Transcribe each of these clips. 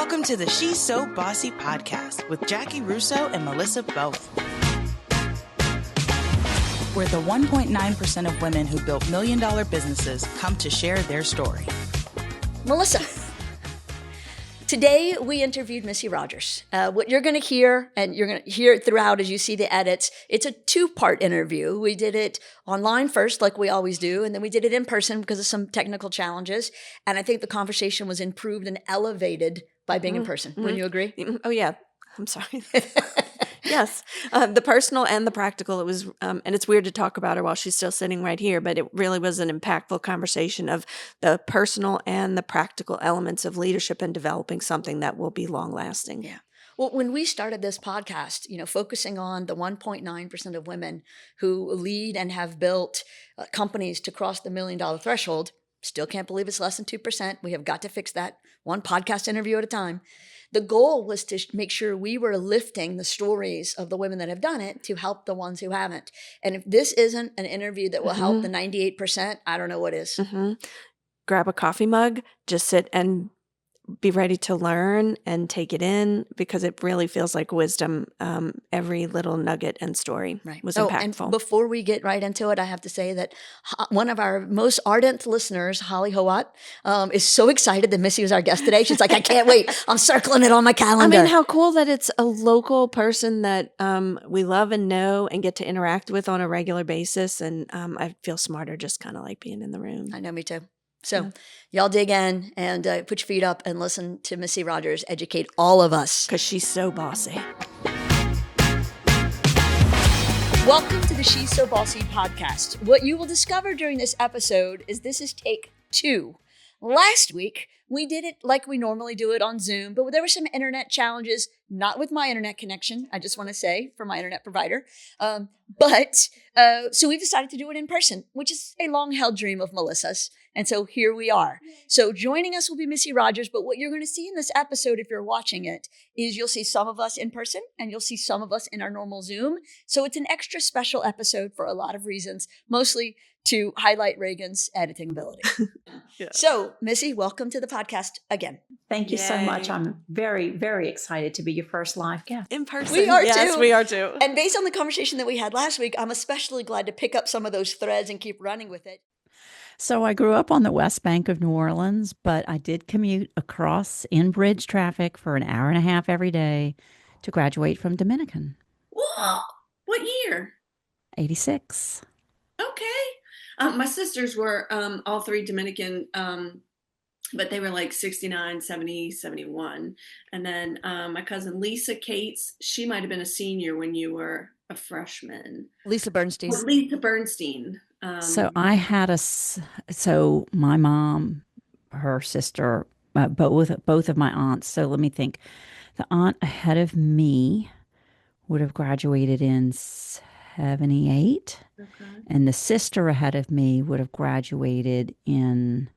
Welcome to the She's So Bossy podcast with Jackie Russo and Melissa Both, where the 1.9% of women who built million-dollar businesses come to share their story. Melissa, today we interviewed Missy Rogers. What you're going to hear, and you're going to hear it throughout as you see the edits, it's a two-part interview. We did it online first, like we always do, and then we did it in person because of some technical challenges. And I think the conversation was improved and elevated by being in person. Wouldn't you agree? Oh, yeah. I'm sorry. Yes. The personal and the practical. It was, and it's weird to talk about her while she's still sitting right here, but it really was an impactful conversation of the personal and the practical elements of leadership and developing something that will be long lasting. Yeah. Well, when we started this podcast, focusing on the 1.9% of women who lead and have built companies to cross the $1 million threshold, still can't believe it's less than 2%. We have got to fix that one podcast interview at a time. The goal was to make sure we were lifting the stories of the women that have done it to help the ones who haven't. And if this isn't an interview that will help the 98%, I don't know what is. Grab a coffee mug, just sit and be ready to learn and take it in, because it really feels like wisdom. Every little nugget and story was impactful. And before we get right into it, I have to say that one of our most ardent listeners, Holly Howat, is so excited that Missy was our guest today. She's like, I can't wait. I'm circling it on my calendar. I mean, how cool that it's a local person that we love and know and get to interact with on a regular basis. And I feel smarter just kind of like being in the room. I know, me too. So y'all dig in and put your feet up and listen to Missy Rogers educate all of us. Because she's so bossy. Welcome to the She's So Bossy podcast. What you will discover during this episode is this is take 2. Last week, we did it like we normally do it on Zoom, but there were some internet challenges, not with my internet connection, I just want to say, for my internet provider. So we decided to do it in person, which is a long-held dream of Melissa's. And so here we are. So joining us will be Missy Rogers, but what you're going to see in this episode, if you're watching it, is you'll see some of us in person and you'll see some of us in our normal Zoom. So it's an extra special episode for a lot of reasons, mostly to highlight Reagan's editing ability. Yeah. So, Missy, welcome to the podcast again. Thank you so much. I'm very, very excited to be your first live guest. In person. We are too. Yes, we are too. And based on the conversation that we had last week, I'm especially glad to pick up some of those threads and keep running with it. So I grew up on the West Bank of New Orleans, but I did commute across in-bridge traffic for an hour and a half every day to graduate from Dominican. Whoa! What year? 86. Okay. My sisters were all three Dominican, but they were like 69, 70, 71. And then my cousin Lisa Cates, she might have been a senior when you were a freshman. Lisa Bernstein. Well, Lisa Bernstein. So I had so my mom, her sister, both of my aunts. So let me think. The aunt ahead of me would have graduated in 78. Okay. And the sister ahead of me would have graduated in,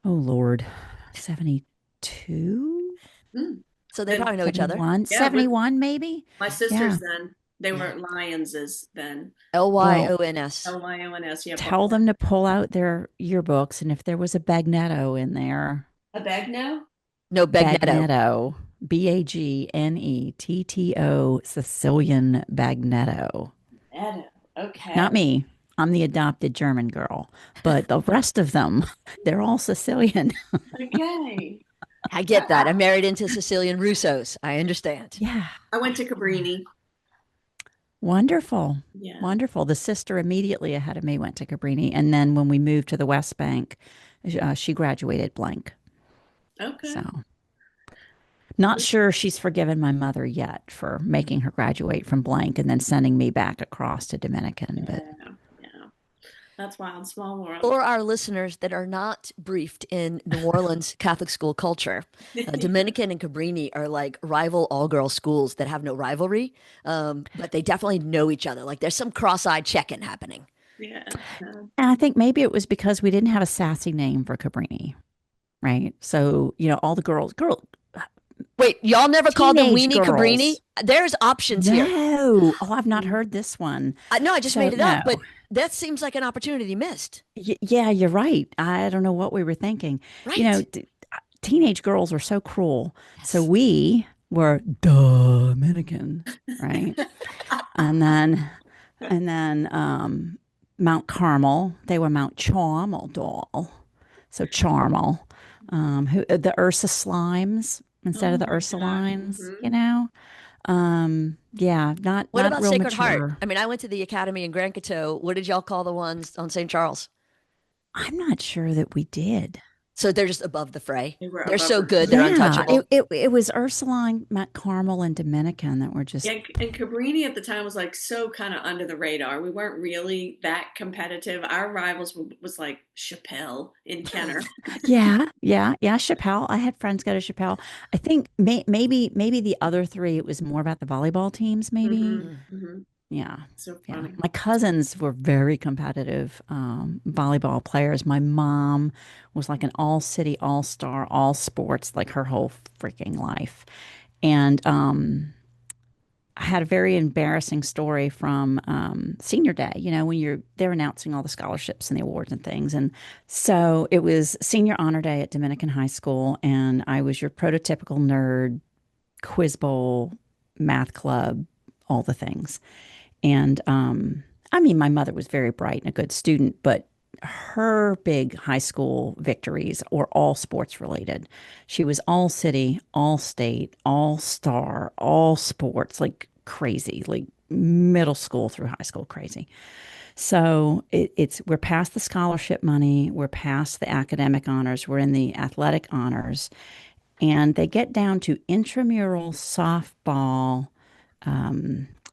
72? So they probably know each other. 71 maybe? My sisters then. They were Lyonses then. Lyons. Lyons, yeah. Tell them to pull out their yearbooks, and if there was a Bagnetto in there. A Bagnetto? No, Bagnetto. Bagnetto. Bagnetto. Sicilian Bagnetto. Okay. Not me. I'm the adopted German girl. But the rest of them, they're all Sicilian. Okay. I get that. I'm married into Sicilian Russos. I understand. Yeah. I went to Cabrini. Wonderful. Yeah. Wonderful. The sister immediately ahead of me went to Cabrini. And then when we moved to the West Bank, she graduated blank. Okay. So not sure she's forgiven my mother yet for making her graduate from blank and then sending me back across to Dominican. But yeah. That's wild, small world. For our listeners that are not briefed in New Orleans Catholic school culture, Dominican and Cabrini are like rival all-girl schools that have no rivalry, but they definitely know each other. Like there's some cross-eyed checking happening. Yeah. And I think maybe it was because we didn't have a sassy name for Cabrini, right? So, all the girls. Wait, y'all never called them Weenie girls. Cabrini? There's options here. No. Oh, I've not heard this one. No, I just made it up, but that seems like an opportunity missed. Yeah, you're right. I don't know what we were thinking. Right. teenage girls were so cruel. So we were Dominican, right? and then Mount Carmel, they were Mount Charmel. So Charmel, who the Ursa slimes instead Oh of the my God. Ursulines, you know. Yeah, What not about real Sacred Heart? mature. I mean, I went to the academy in Grand Coteau. What did y'all call the ones on St. Charles? I'm not sure that we did. So they're just above the fray. They were They're above so the good, fray. they're Yeah, untouchable. it was Ursuline, Mount Carmel, and Dominican that were just Yeah, and Cabrini at the time was like so kind of under the radar. We weren't really that competitive. Our rivals was like Chappelle in Kenner. yeah. Chappelle. I had friends go to Chappelle. I think maybe the other three. It was more about the volleyball teams. Maybe. Yeah, So yeah. funny. My cousins were very competitive volleyball players. My mom was like an all city, all star, all sports, like her whole freaking life. And I had a very embarrassing story from senior day, you know, when they're announcing all the scholarships and the awards and things. And so it was senior honor day at Dominican High School, and I was your prototypical nerd, quiz bowl, math club, all the things. And I mean, my mother was very bright and a good student, but her big high school victories were all sports related. She was all city, all state, all star, all sports, like crazy, like middle school through high school crazy. So it's we're past the scholarship money, we're past the academic honors, we're in the athletic honors, and they get down to intramural softball,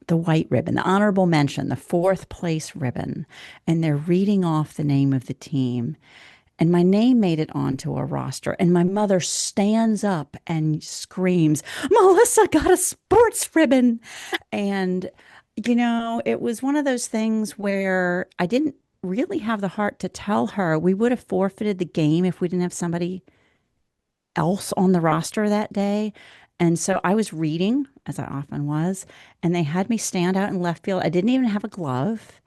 the white ribbon, the honorable mention, the fourth place ribbon, and they're reading off the name of the team. And my name made it onto a roster, and my mother stands up and screams, "Melissa got a sports ribbon!" And, you know, it was one of those things where I didn't really have the heart to tell her. We would have forfeited the game if we didn't have somebody else on the roster that day. And so I was reading, as I often was, and they had me stand out in left field. I didn't even have a glove.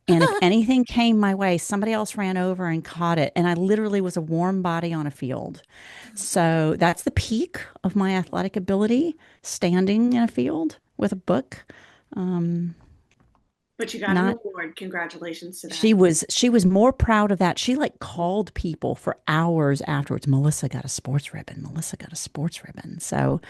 And if anything came my way, somebody else ran over and caught it. And I literally was a warm body on a field. So that's the peak of my athletic ability, standing in a field with a book. But you got an Not award. Congratulations to that. she was more proud of that. She like called people for hours afterwards. Melissa got a sports ribbon. Melissa got a sports ribbon. So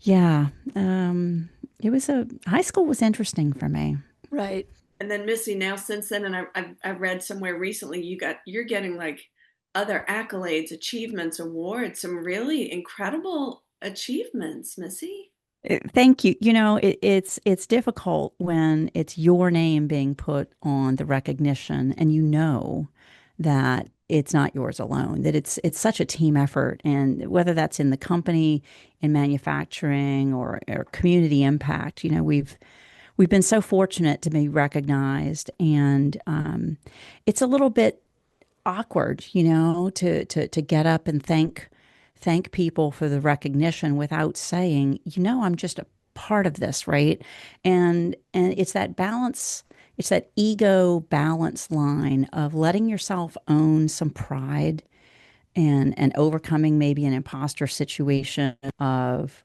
yeah, it was high school was interesting for me. Right. And then Missy, now since then, and I read somewhere recently, you're getting like other accolades, achievements, awards, some really incredible achievements, Missy. Thank you. You know, it's difficult when it's your name being put on the recognition, and you know that it's not yours alone, that it's such a team effort, and whether that's in the company, in manufacturing, or community impact, you know, we've been so fortunate to be recognized, and it's a little bit awkward, you know, to get up and thank people for the recognition without saying, you know, I'm just a part of this, right? And it's that balance, it's that ego balance line of letting yourself own some pride and overcoming maybe an imposter situation of,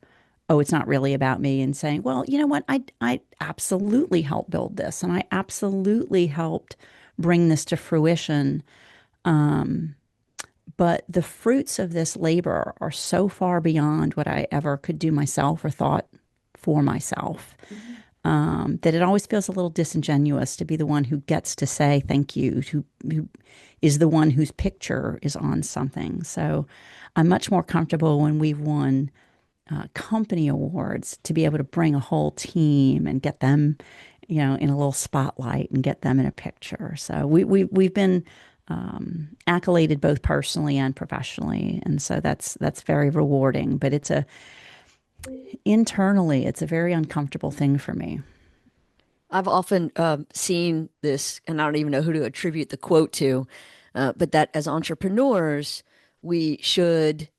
oh, it's not really about me, and saying, well, you know what, I absolutely helped build this, and I absolutely helped bring this to fruition. But the fruits of this labor are so far beyond what I ever could do myself or thought for myself, that it always feels a little disingenuous to be the one who gets to say thank you, who is the one whose picture is on something. So I'm much more comfortable when we've won company awards to be able to bring a whole team and get them, you know, in a little spotlight and get them in a picture. So we've been accoladed both personally and professionally, and so that's very rewarding. But internally, it's a very uncomfortable thing for me. I've often seen this, and I don't even know who to attribute the quote to, but that as entrepreneurs, we should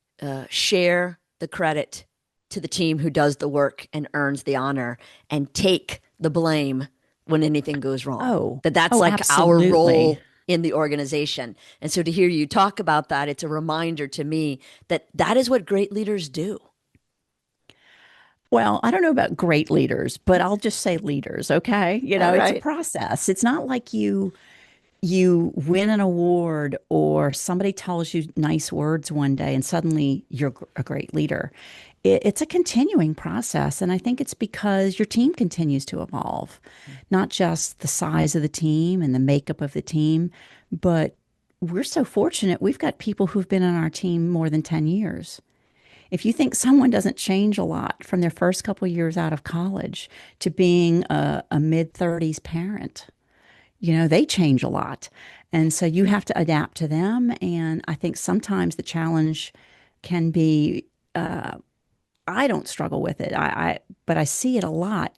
share the credit to the team who does the work and earns the honor, and take the blame when anything goes wrong. Oh, That's oh, like our absolutely. role in the organization. And so to hear you talk about that, it's a reminder to me that that is what great leaders do. Well, I don't know about great leaders, but I'll just say leaders, okay? All It's a right. process. It's not like you win an award or somebody tells you nice words one day and suddenly you're a great leader. It's a continuing process. And I think it's because your team continues to evolve, not just the size of the team and the makeup of the team, but we're so fortunate. We've got people who've been on our team more than 10 years. If you think someone doesn't change a lot from their first couple of years out of college to being a mid-30s parent, they change a lot. And so you have to adapt to them. And I think sometimes the challenge can be, I don't struggle with it, but I see it a lot.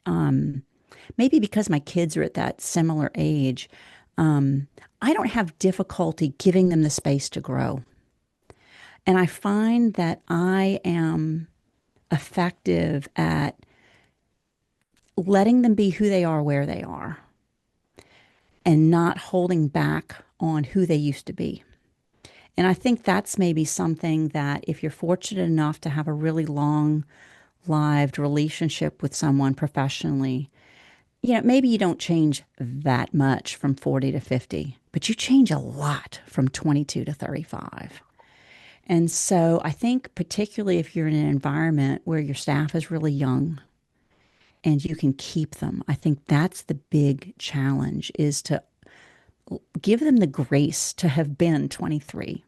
Maybe because my kids are at that similar age, I don't have difficulty giving them the space to grow. And I find that I am effective at letting them be who they are, where they are, and not holding back on who they used to be. And I think that's maybe something that if you're fortunate enough to have a really long-lived relationship with someone professionally, maybe you don't change that much from 40 to 50, but you change a lot from 22 to 35. And so I think particularly if you're in an environment where your staff is really young and you can keep them, I think that's the big challenge, is to give them the grace to have been 23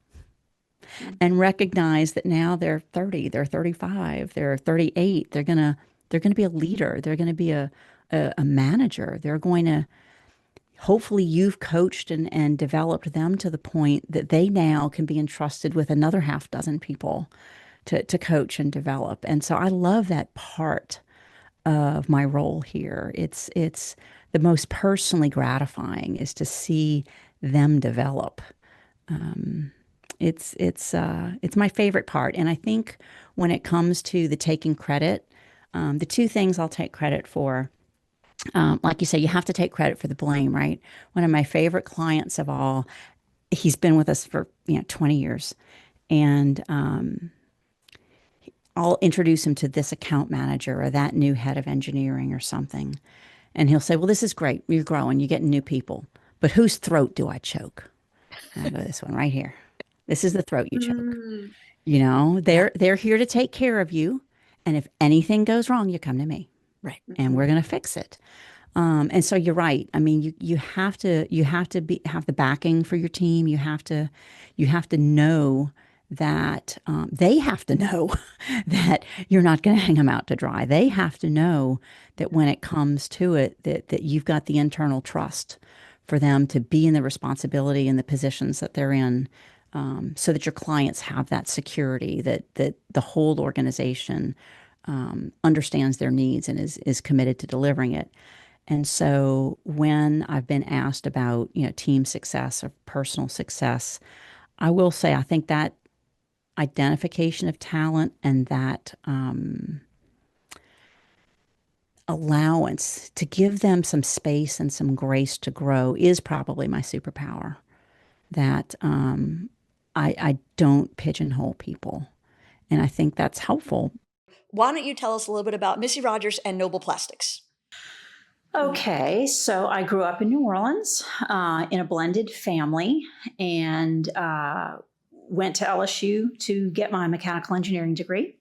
and recognize that now they're 30, they're 35, they're 38. They're going to be a leader. They're going to be a manager. They're going to, hopefully you've coached and developed them to the point that they now can be entrusted with another half dozen people to coach and develop. And so I love that part of my role here. It's the most personally gratifying is to see them develop. It's my favorite part. And I think when it comes to the taking credit, the two things I'll take credit for, like you say, you have to take credit for the blame, right? One of my favorite clients of all, he's been with us for 20 years, and I'll introduce him to this account manager or that new head of engineering or something, and he'll say, "Well, this is great. You're growing. You're getting new people, but whose throat do I choke?" And I go, "This one right here. This is the throat you choke." They're here to take care of you, and if anything goes wrong, you come to me. Right. And we're going to fix it. And so you're right. I mean, you have to have the backing for your team. You have to know that they have to know that you're not going to hang them out to dry. They have to know that when it comes to it, that you've got the internal trust for them to be in the responsibility and the positions that they're in, so that your clients have that security, that the whole organization understands their needs and is committed to delivering it. And so when I've been asked about, team success or personal success, I will say, I think that identification of talent and that allowance to give them some space and some grace to grow is probably my superpower. That I don't pigeonhole people. And I think that's helpful. Why don't you tell us a little bit about Missy Rogers and Noble Plastics? Okay, so I grew up in New Orleans in a blended family, and went to LSU to get my mechanical engineering degree.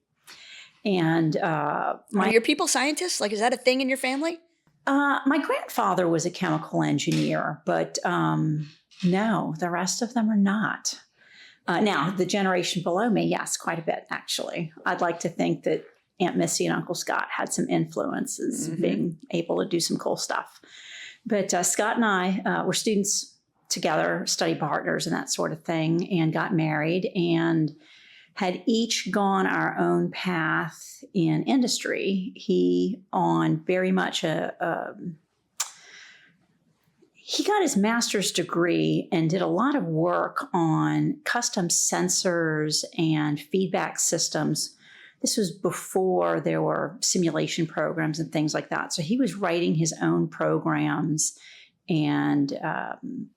And Are your people scientists? Like, is that a thing in your family? My grandfather was a chemical engineer, but no, the rest of them are not. Now, the generation below me, yes, quite a bit, actually. I'd like to think that Aunt Missy and Uncle Scott had some influences, being able to do some cool stuff. But Scott and I were students together, study partners and that sort of thing, and got married and had each gone our own path in industry. He on very much he got his master's degree and did a lot of work on custom sensors and feedback systems. This was before there were simulation programs and things like that. So he was writing his own programs and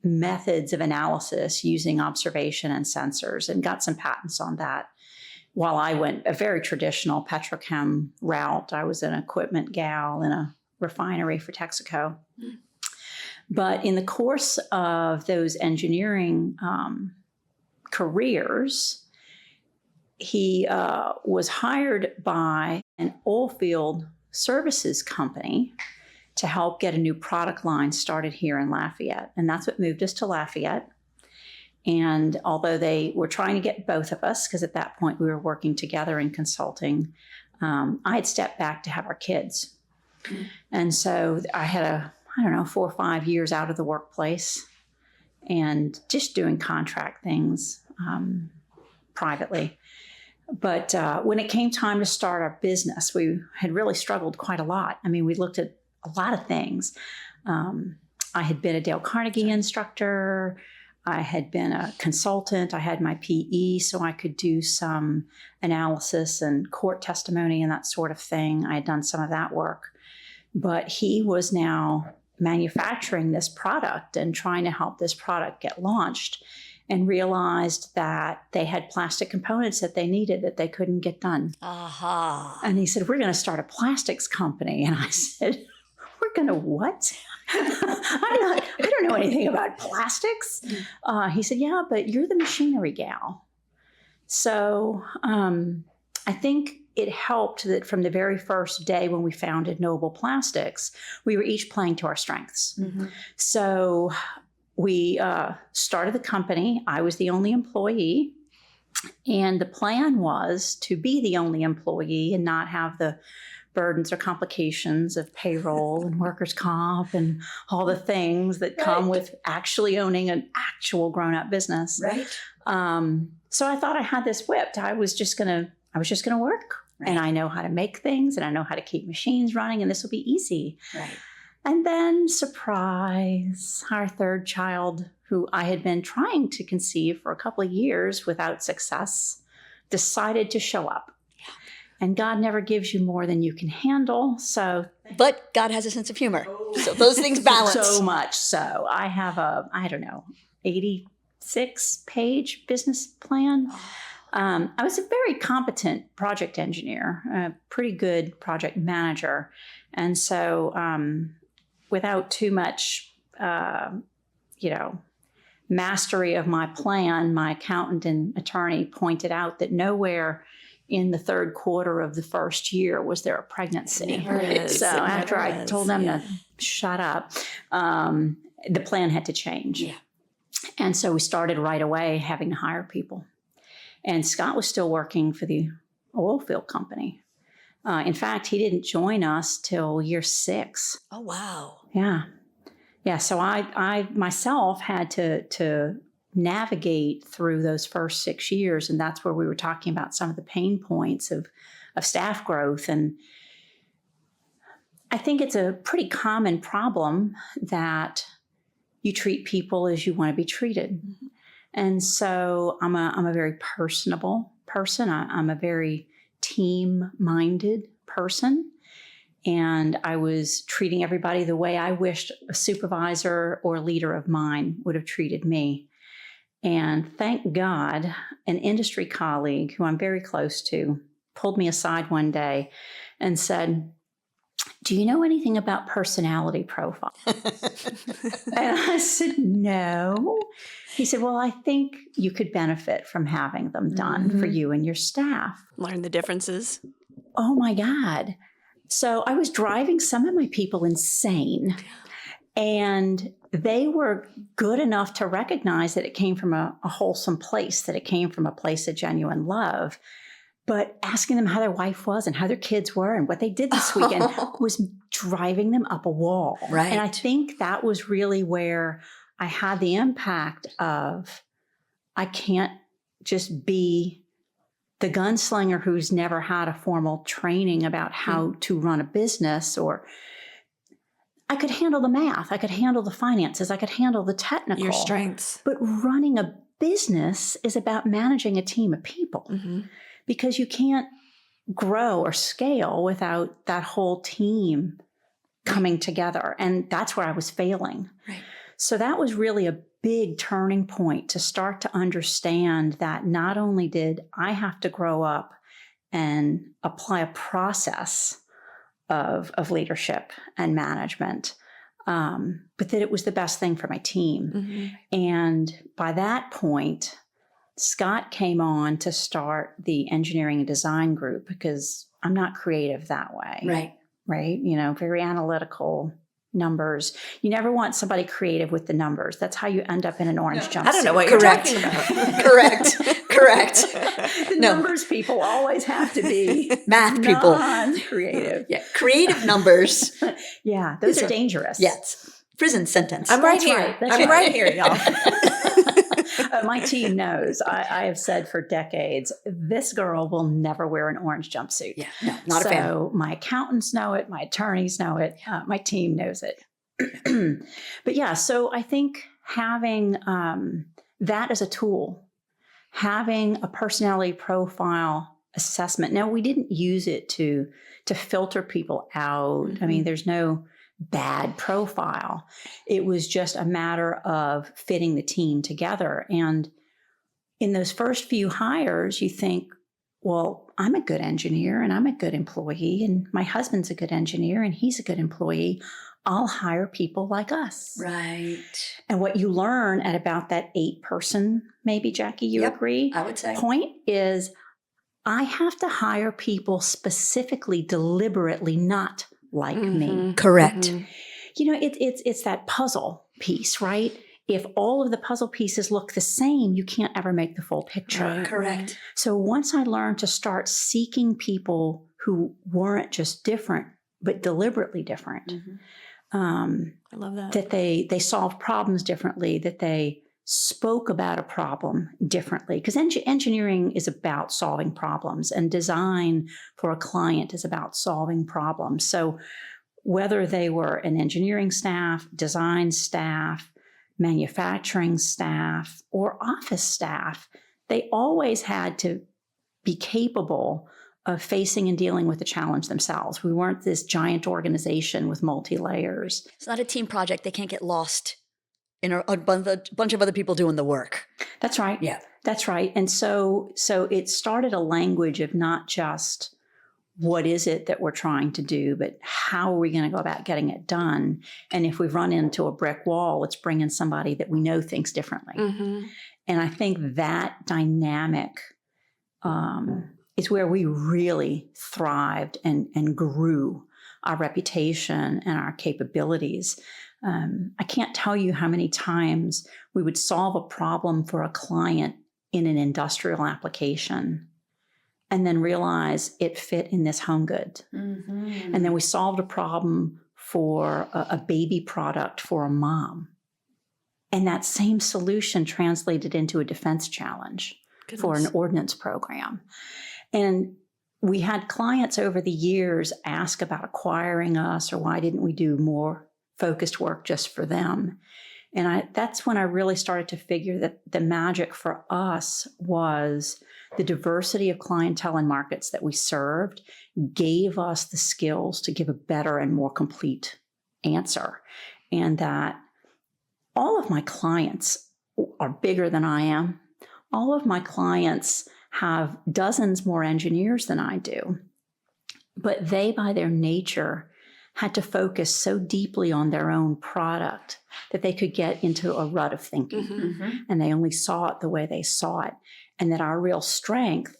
methods of analysis using observation and sensors, and got some patents on that. While I went a very traditional petrochem route, I was an equipment gal in a refinery for Texaco. But in the course of those engineering careers, he was hired by an oil field services company to help get a new product line started here in Lafayette. And that's what moved us to Lafayette. And although they were trying to get both of us, because at that point we were working together in consulting, I had stepped back to have our kids. And so I had 4 or 5 years out of the workplace and just doing contract things privately. But when it came time to start our business, we had really struggled quite a lot. I mean, we looked at a lot of things. I had been a Dale Carnegie instructor. I had been a consultant. I had my PE, so I could do some analysis and court testimony and that sort of thing. I had done some of that work. But he was now manufacturing this product and trying to help this product get launched, and realized that they had plastic components that they needed that they couldn't get done. Aha. And he said, "We're going to start a plastics company." And I said, "We're going to what?" I don't know anything about plastics. He said, "Yeah, but you're the machinery gal." So I think it helped that from the very first day when we founded Noble Plastics, we were each playing to our strengths. Mm-hmm. So we started the company. I was the only employee. And the plan was to be the only employee and not have the burdens or complications of payroll and workers' comp and all the things that come with actually owning an actual grown-up business. Right. So I thought I had this whipped. I was just gonna work. Right. And I know how to make things, and I know how to keep machines running, and this will be easy. Right. And then, surprise, our third child, who I had been trying to conceive for a couple of years without success, decided to show up. Yeah. And God never gives you more than you can handle. But God has a sense of humor. So those things balance. So much so. I have 86-page business plan. I was a very competent project engineer, a pretty good project manager. And so without too much, mastery of my plan, my accountant and attorney pointed out that nowhere in the third quarter of the first year was there a pregnancy. So after I told them to shut up, the plan had to change. Yeah. And so we started right away having to hire people. And Scott was still working for the oil field company. In fact, he didn't join us till year 6. Oh, wow. Yeah. Yeah. So I myself had to navigate through those first 6 years. And that's where we were talking about some of the pain points of staff growth. And I think it's a pretty common problem that you treat people as you want to be treated. Mm-hmm. And so I'm a very personable person. I'm a very team-minded person. And I was treating everybody the way I wished a supervisor or leader of mine would have treated me. And thank God, an industry colleague who I'm very close to pulled me aside one day and said, "Do you know anything about personality profile?" And I said, "No." He said, "Well, I think you could benefit from having them done for you and your staff. Learn the differences." Oh my God. So I was driving some of my people insane, and they were good enough to recognize that it came from a wholesome place, that it came from a place of genuine love. But asking them how their wife was and how their kids were and what they did this weekend was driving them up a wall. Right. And I think that was really where I had the impact of, I can't just be the gunslinger who's never had a formal training about how to run a business, or I could handle the math, I could handle the finances, I could handle the technical. Your strengths. But running a business is about managing a team of people. Mm-hmm. Because you can't grow or scale without that whole team coming together. And that's where I was failing. Right. So that was really a big turning point to start to understand that not only did I have to grow up and apply a process of leadership and management, but that it was the best thing for my team. Mm-hmm. And by that point, Scott came on to start the engineering and design group because I'm not creative that way. Right? Very analytical, numbers. You never want somebody creative with the numbers. That's how you end up in an orange jumpsuit. I don't know what you're talking about. Correct. The numbers people always have to be Math people. Non-creative. Yeah. Creative numbers. Yeah, those are dangerous. Yes. Prison sentence. I'm right That's here. right. That's I'm right here, y'all. My team knows. I have said for decades, this girl will never wear an orange jumpsuit. Yeah, no, not a fan. So my accountants know it. My attorneys know it. My team knows it. But yeah, so I think having that as a tool, having a personality profile assessment. Now, we didn't use it to filter people out. Mm-hmm. I mean, there's no bad profile. It was just a matter of fitting the team together. And in those first few hires, you think, well, I'm a good engineer and I'm a good employee, and my husband's a good engineer and he's a good employee. I'll hire people like us. Right. And what you learn at about that 8-person, maybe, Jackie, you agree? I would say. Point is, I have to hire people specifically, deliberately, not like me. Correct. Mm-hmm. It's that puzzle piece, right? If all of the puzzle pieces look the same, you can't ever make the full picture. Right. Correct. So once I learned to start seeking people who weren't just different, but deliberately different, I love that. that they solved problems differently, that they spoke about a problem differently. Because engineering is about solving problems, and design for a client is about solving problems. So whether they were an engineering staff, design staff, manufacturing staff, or office staff, they always had to be capable of facing and dealing with the challenge themselves. We weren't this giant organization with multi-layers. It's not a team project. They can't get lost in a bunch of other people doing the work. That's right. Yeah. That's right. And so it started a language of not just what is it that we're trying to do, but how are we going to go about getting it done? And if we run into a brick wall, let's bring in somebody that we know thinks differently. Mm-hmm. And I think that dynamic is where we really thrived and grew our reputation and our capabilities. I can't tell you how many times we would solve a problem for a client in an industrial application and then realize it fit in this home good. Mm-hmm. And then we solved a problem for a baby product for a mom. And that same solution translated into a defense challenge for an ordnance program. And we had clients over the years ask about acquiring us, or why didn't we do more focused work just for them? And that's when I really started to figure that the magic for us was the diversity of clientele and markets that we served gave us the skills to give a better and more complete answer. And that all of my clients are bigger than I am. All of my clients have dozens more engineers than I do. But they, by their nature, had to focus so deeply on their own product that they could get into a rut of thinking. Mm-hmm. And they only saw it the way they saw it. And that our real strength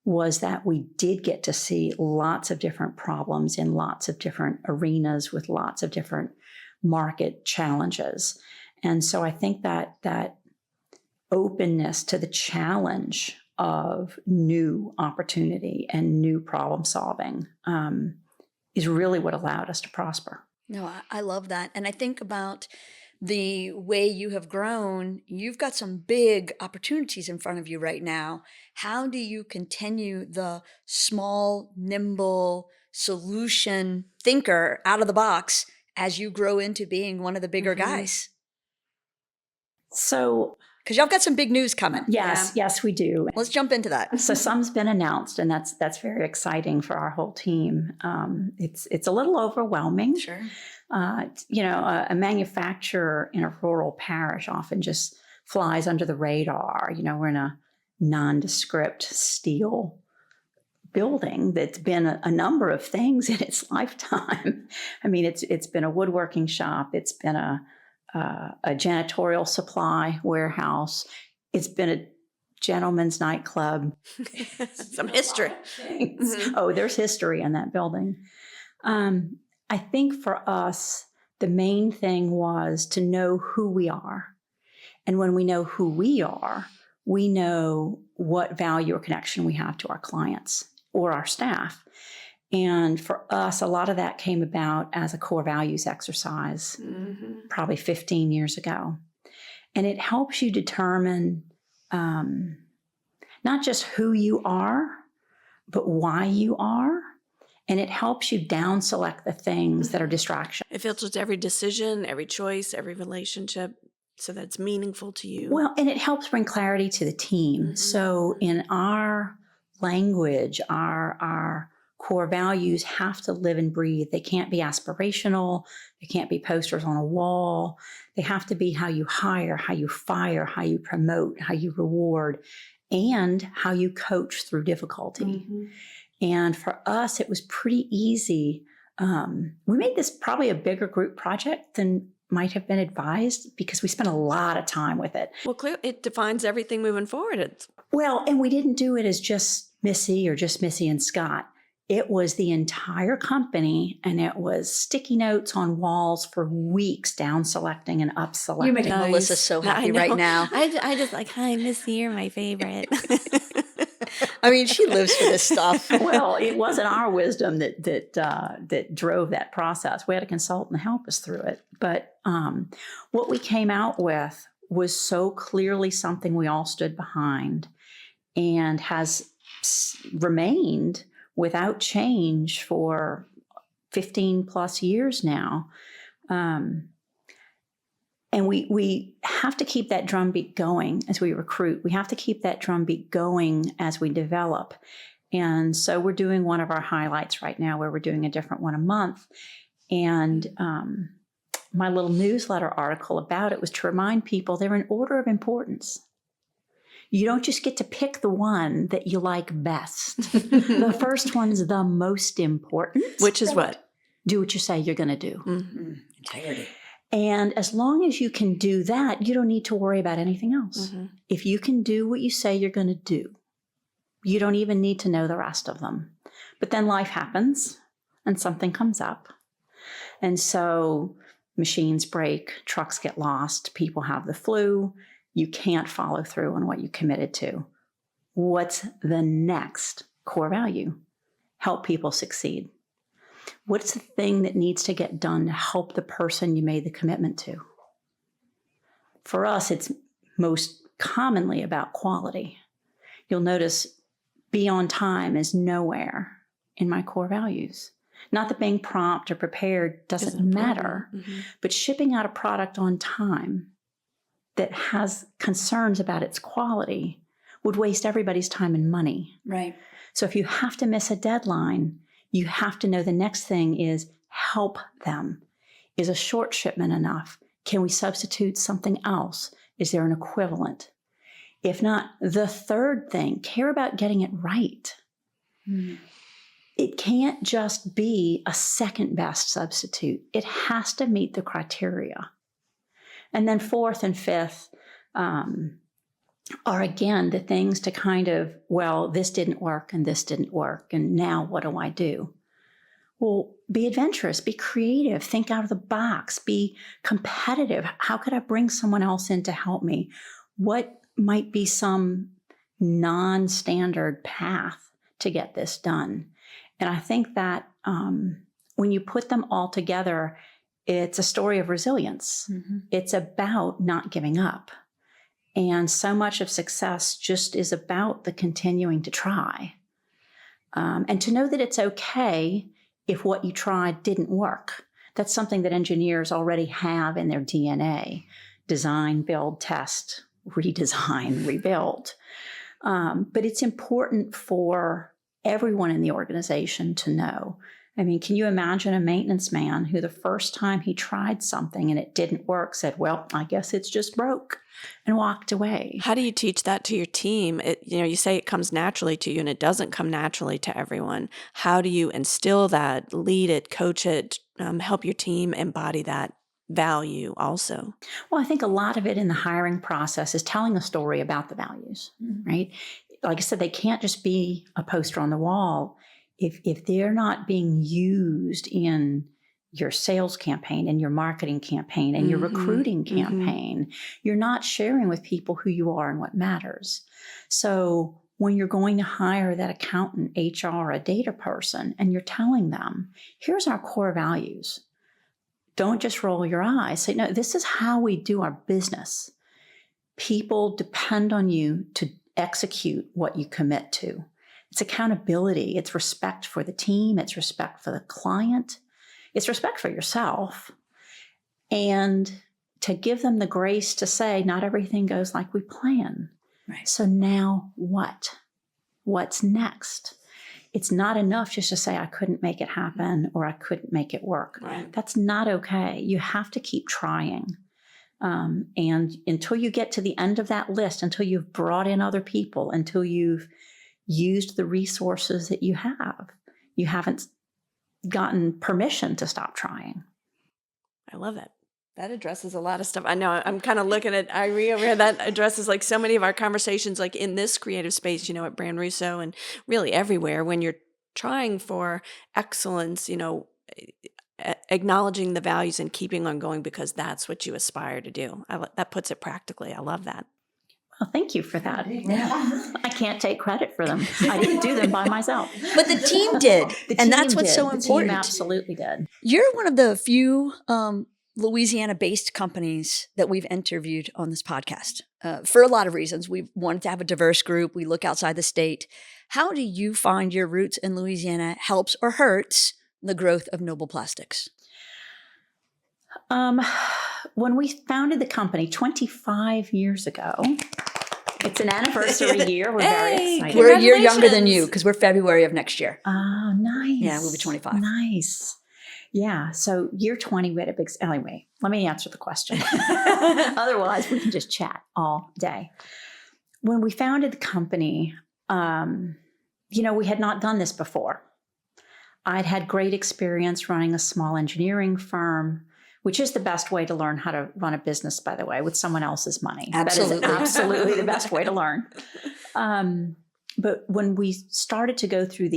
was that we did get to see lots of different problems in lots of different arenas with lots of different market challenges. And so I think that openness to the challenge of new opportunity and new problem solving is really what allowed us to prosper. No, I love that. And I think about the way you have grown. You've got some big opportunities in front of you right now. How do you continue the small, nimble solution thinker out of the box as you grow into being one of the bigger guys? So Because y'all got some big news coming. Yes, we do. Let's jump into that. So some's been announced, and that's very exciting for our whole team. It's a little overwhelming. Sure. A manufacturer in a rural parish often just flies under the radar. We're in a nondescript steel building that's been a number of things in its lifetime. I mean, it's been a woodworking shop. It's been a janitorial supply warehouse. It's been a gentleman's nightclub. Some history. Mm-hmm. Oh, there's history in that building. I think for us, the main thing was to know who we are. And when we know who we are, we know what value or connection we have to our clients or our staff. And for us, a lot of that came about as a core values exercise, probably 15 years ago. And it helps you determine not just who you are, but why you are. And it helps you down select the things that are distractions. It filters every decision, every choice, every relationship, so that it's meaningful to you. Well, and it helps bring clarity to the team. So in our language, our core values have to live and breathe. They can't be aspirational. They can't be posters on a wall. They have to be how you hire, how you fire, how you promote, how you reward, and how you coach through difficulty. And for us, it was pretty easy. We made this probably a bigger group project than might have been advised because we spent a lot of time with it. Well, clearly, it defines everything moving forward. Well, and we didn't do it as just Missy or just Missy and Scott. It was the entire company, and it was sticky notes on walls for weeks, down selecting and up selecting. You're making Melissa so happy right now. I just like, hi, Missy, you're my favorite. I mean, she lives for this stuff. Well, it wasn't our wisdom that drove that process. We had a consultant help us through it. But what we came out with was so clearly something we all stood behind and has remained without change for 15 plus years now. And we have to keep that drumbeat going as we recruit. We have to keep that drumbeat going as we develop. And so we're doing one of our highlights right now where we're doing a different one a month. And my little newsletter article about it was to remind people they're in order of importance. You don't just get to pick the one that you like best. The first one's the most important. Which is what? Do what you say you're going to do. Integrity. And as long as you can do that, you don't need to worry about anything else. If you can do what you say you're going to do, you don't even need to know the rest of them. But then life happens and something comes up. And so machines break, trucks get lost, people have the flu. You can't follow through on what you committed to. What's the next core value? Help people succeed. What's the thing that needs to get done to help the person you made the commitment to? For us, it's most commonly about quality. You'll notice be on time is nowhere in my core values. Not that being prompt or prepared doesn't matter, but shipping out a product on time that has concerns about its quality would waste everybody's time and money. Right. So if you have to miss a deadline, you have to know the next thing is help them. Is a short shipment enough? Can we substitute something else? Is there an equivalent? If not, the third thing, care about getting it right. It can't just be a second best substitute. It has to meet the criteria. And then fourth and fifth are, again, the things to kind of, well, this didn't work and this didn't work, and now what do I do? Well, be adventurous, be creative, think out of the box, be competitive. How could I bring someone else in to help me? What might be some non-standard path to get this done? And I think that when you put them all together, it's a story of resilience. It's about not giving up. And so much of success just is about the continuing to try. And to know that it's okay if what you tried didn't work. That's something that engineers already have in their DNA. Design, build, test, redesign, rebuild. But it's important for everyone in the organization to know. I mean, can you imagine a maintenance man who the first time he tried something and it didn't work said, well, I guess it's just broke, and walked away? How do you teach that to your team? You say it comes naturally to you and it doesn't come naturally to everyone. How do you instill that, lead it, coach it, help your team embody that value also? Well, I think a lot of it in the hiring process is telling a story about the values, right? Like I said, they can't just be a poster on the wall. If they're not being used in your sales campaign and your marketing campaign and your recruiting campaign, you're not sharing with people who you are and what matters. So when you're going to hire that accountant, HR, a data person, and you're telling them, here's our core values. Don't just roll your eyes. Say, no, this is how we do our business. People depend on you to execute what you commit to. It's accountability. It's respect for the team. It's respect for the client. It's respect for yourself. And to give them the grace to say, not everything goes like we plan. Right. So now what? What's next? It's not enough just to say, I couldn't make it happen or I couldn't make it work. Right. That's not okay. You have to keep trying. And until you get to the end of that list, until you've brought in other people, until you've used the resources that you haven't gotten permission to stop trying. I love it. That addresses a lot of stuff. I know I'm kind of looking at Irie over here. That addresses like so many of our conversations, like in this creative space, at brandRUSSO and really everywhere. When you're trying for excellence, acknowledging the values and keeping on going because that's what you aspire to do. That puts it practically. I love that. Well, thank you for that. I can't take credit for them. I didn't do them by myself. But the team did. And that's what's so important. The team absolutely did. You're one of the few Louisiana-based companies that we've interviewed on this podcast for a lot of reasons. We wanted to have a diverse group. We look outside the state. How do you find your roots in Louisiana helps or hurts the growth of Noble Plastics? When we founded the company 25 years ago, it's an anniversary year. We're very excited. We're a year younger than you because we're February of next year. Oh, nice. Yeah, we'll be 25. Nice. Yeah. So year 20, we had a big, anyway, let me answer the question. Otherwise, we can just chat all day. When we founded the company, we had not done this before. I'd had great experience running a small engineering firm, which is the best way to learn how to run a business, by the way, with someone else's money. Absolutely. That is absolutely the best way to learn. But when we started to go through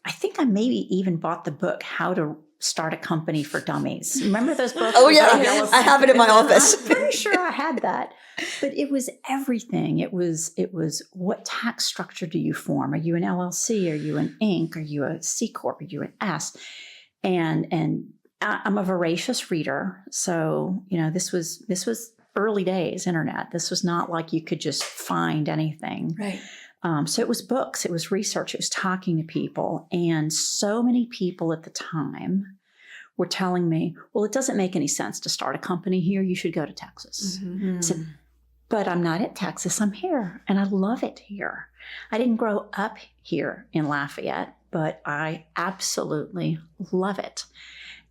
I think I maybe even bought the book, How to Start a Company for Dummies. Remember those books? Oh, yeah. I have it in my office. I'm pretty sure I had that. But it was everything. It was what tax structure do you form? Are you an LLC? Are you an Inc? Are you a C Corp? Are you an S? And I'm a voracious reader. So, this was early days internet. This was not like you could just find anything. Right. So it was books, it was research, it was talking to people. And so many people at the time were telling me, well, it doesn't make any sense to start a company here. You should go to Texas. I said, but I'm not at Texas. I'm here and I love it here. I didn't grow up here in Lafayette, but I absolutely love it.